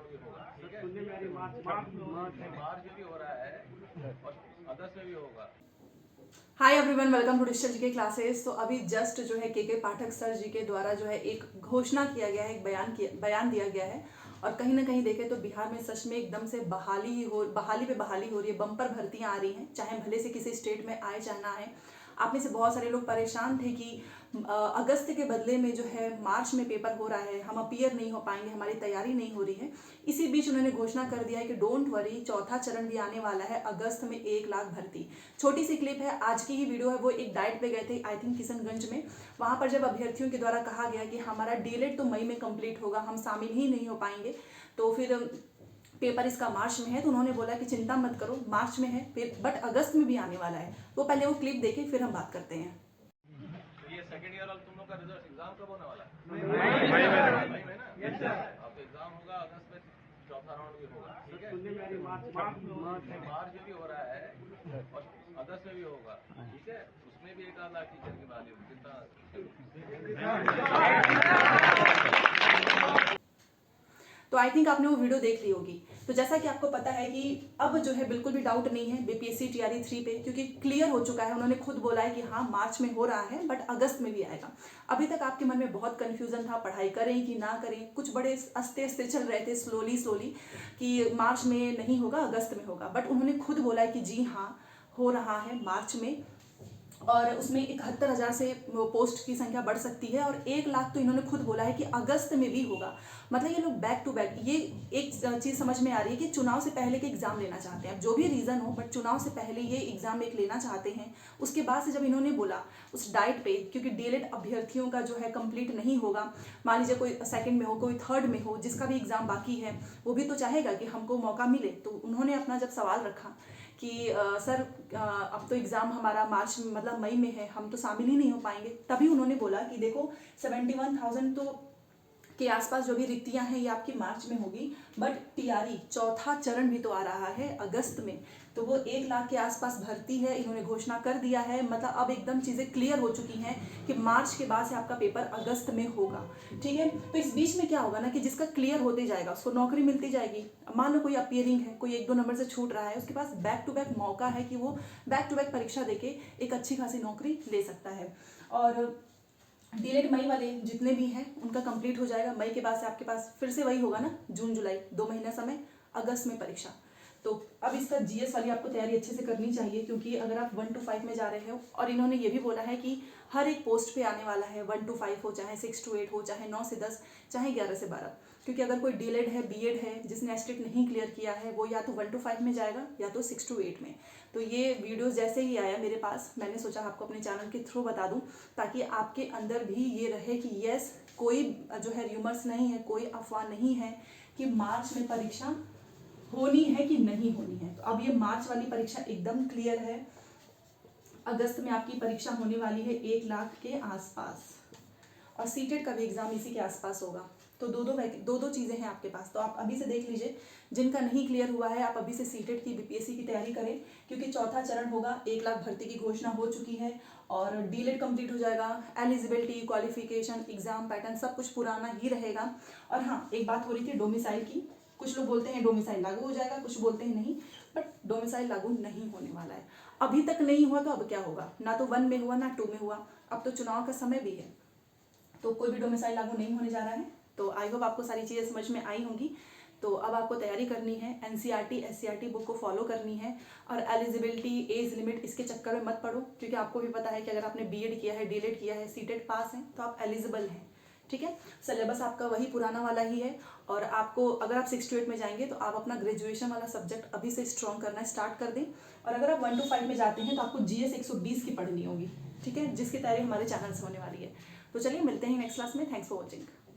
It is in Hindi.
राउंड भी होगा, ठीक है। मार्च भी हो रहा है और अगस्त में भी होगा। Hi everyone, welcome to digital GK classes. तो अभी जस्ट जो है के पाठक सर जी के द्वारा जो है एक घोषणा किया गया है, एक बयान दिया गया है। और कहीं ना कहीं देखें तो बिहार में सच में एकदम से बहाली पे बहाली हो रही है, बम्पर भर्तियां आ रही हैं, चाहे भले से किसी स्टेट में आए चाहे ना आए। आप में से बहुत सारे लोग परेशान थे कि अगस्त के बदले में जो है मार्च में पेपर हो रहा है, हम अपीयर नहीं हो पाएंगे, हमारी तैयारी नहीं हो रही है। इसी बीच उन्होंने घोषणा कर दिया है कि डोंट वरी, चौथा चरण भी आने वाला है अगस्त में, 1 लाख भर्ती। छोटी सी क्लिप है, आज की ही वीडियो है। वो एक डाइट पे गए थे, आई थिंक किशनगंज में। वहां पर जब अभ्यर्थियों के द्वारा कहा गया कि हमारा डीएलएड तो मई में कंप्लीट होगा, हम शामिल ही नहीं हो पाएंगे, तो फिर पेपर इसका मार्च में है। तो उन्होंने बोला कि चिंता मत करो, मार्च में है बट अगस्त में भी आने वाला है। वो पहले वो क्लिप देखें, फिर हम बात करते हैं। तो ये सेकंड ईयर वाला तुम लोग का रिजल्ट एग्जाम कब होने वाला है? मई में ना। अब एग्जाम होगा अगस्त में, चौथा राउंड भी होगा, ठीक है। मार्च में भी हो रहा है और अगस्त में भी होगा, ठीक है। उसमें भी 1 लाख टीचर की बहाली होगी, चिंता। तो आई थिंक आपने वो वीडियो देख ली होगी। तो जैसा कि आपको पता है कि अब जो है बिल्कुल भी डाउट नहीं है बीपीएससी टीआरई 3 पे, क्योंकि क्लियर हो चुका है। उन्होंने खुद बोला है कि हाँ मार्च में हो रहा है बट अगस्त में भी आएगा। अभी तक आपके मन में बहुत कंफ्यूजन था, पढ़ाई करें कि ना करें, कुछ बड़े अस्ते अस्ते चल रहे थे, स्लोली कि मार्च में नहीं होगा, अगस्त में होगा। बट उन्होंने खुद बोला है कि जी हाँ हो रहा है मार्च में, और उसमें 71,000 से पोस्ट की संख्या बढ़ सकती है, और 1 लाख तो इन्होंने खुद बोला है कि अगस्त में भी होगा। मतलब ये लोग बैक टू बैक, ये एक चीज़ समझ में आ रही है कि चुनाव से पहले के एग्जाम लेना चाहते हैं। जो भी रीज़न हो, बट चुनाव से पहले ये एग्जाम एक लेना चाहते हैं। उसके बाद से जब इन्होंने बोला उस डाइट पे, क्योंकि डीएलएड अभ्यर्थियों का जो है कंप्लीट नहीं होगा, मान लीजिए कोई सेकंड में हो, कोई थर्ड में हो, जिसका भी एग्जाम बाकी है, वो भी तो चाहेगा कि हमको मौका मिले। तो उन्होंने अपना जब सवाल रखा कि सर अब तो एग्ज़ाम हमारा मार्च में, मतलब मई में है, हम तो शामिल ही नहीं हो पाएंगे, तभी उन्होंने बोला कि देखो 71,000 तो के आसपास जो भी रिक्तियां हैं ये आपकी मार्च में होगी, बट टीआरई चौथा चरण भी तो आ रहा है अगस्त में, तो वो 1 लाख के आसपास भर्ती है, इन्होंने घोषणा कर दिया है। मतलब अब एकदम चीज़ें क्लियर हो चुकी हैं कि मार्च के बाद से आपका पेपर अगस्त में होगा, ठीक है। तो इस बीच में क्या होगा ना कि जिसका क्लियर होते जाएगा उसको नौकरी मिलती जाएगी। मान लो कोई अपियरिंग है, कोई 1-2 नंबर से छूट रहा है, उसके पास बैक टू बैक मौका है कि वो बैक टू बैक परीक्षा देके एक अच्छी खासी नौकरी ले सकता है। और डीलेड मई वाले जितने भी हैं उनका कंप्लीट हो जाएगा। मई के बाद से आपके पास फिर से वही होगा ना, जून जुलाई 2 महीना समय, अगस्त में परीक्षा। तो अब इसका जीएस वाली आपको तैयारी अच्छे से करनी चाहिए, क्योंकि अगर आप 1 to 5 में जा रहे हो, और इन्होंने ये भी बोला है कि हर एक पोस्ट पे आने वाला है, 1 to 5 हो, चाहे 6 to 8 हो, चाहे 9 से 10, चाहे 11 से 12। क्योंकि अगर कोई डीलेड है, बीएड है, जिसने एस्टेट नहीं क्लियर किया है, वो या तो 1 to 5 में जाएगा या तो 6 to 8 में। तो ये वीडियो जैसे ही आया मेरे पास, मैंने सोचा आपको अपने चैनल के थ्रू बता दूं, ताकि आपके अंदर भी ये रहे कि यस, कोई जो है र्यूमर्स नहीं है, कोई अफवाह नहीं है कि मार्च में परीक्षा होनी है कि नहीं होनी है। तो अब ये मार्च वाली परीक्षा एकदम क्लियर है। अगस्त में आपकी परीक्षा होने वाली है 1 लाख के आसपास, और सीटेट का भी एग्जाम इसी के आसपास होगा। तो दो चीज़ें हैं आपके पास। तो आप अभी से देख लीजिए, जिनका नहीं क्लियर हुआ है आप अभी से सीटेट की, बीपीएससी की तैयारी करें, क्योंकि चौथा चरण होगा, 1 लाख भर्ती की घोषणा हो चुकी है, और डीलेड कंप्लीट हो जाएगा। एलिजिबिलिटी, क्वालिफिकेशन, एग्जाम पैटर्न सब कुछ पुराना ही रहेगा। और हाँ, एक बात हो रही थी डोमिसाइल की, कुछ लोग बोलते हैं डोमिसाइल लागू हो जाएगा, कुछ बोलते हैं नहीं, बट डोमिसाइल लागू नहीं होने वाला है। अभी तक नहीं हुआ तो अब क्या होगा, ना तो 1 में हुआ ना 2 में हुआ, अब तो चुनाव का समय भी है, तो कोई भी डोमिसाइल लागू नहीं होने जा रहा है। तो आई होप आपको सारी चीज़ें समझ में आई होंगी। तो अब आपको तैयारी करनी है, एनसीईआरटी एससीईआरटी बुक को फॉलो करनी है, और एलिजिबिलिटी, एज लिमिट, इसके चक्कर में मत पड़ो, क्योंकि आपको भी पता है कि अगर आपने बीएड किया है, डीलेड किया है, सीटेट पास है, तो आप एलिजिबल हैं, ठीक है। सिलेबस आपका वही पुराना वाला ही है, और आपको अगर आप 6 to 8 में जाएंगे तो आप अपना ग्रेजुएशन वाला सब्जेक्ट अभी से स्ट्रॉन्ग करना स्टार्ट कर दें। और अगर आप 1 to 5 में जाते हैं तो आपको जीएस 120 की पढ़नी होगी, ठीक है, जिसकी तैयारी हमारे चैनल से होने वाली है। तो चलिए मिलते हैं नेक्स्ट क्लास में। Thanks for watching.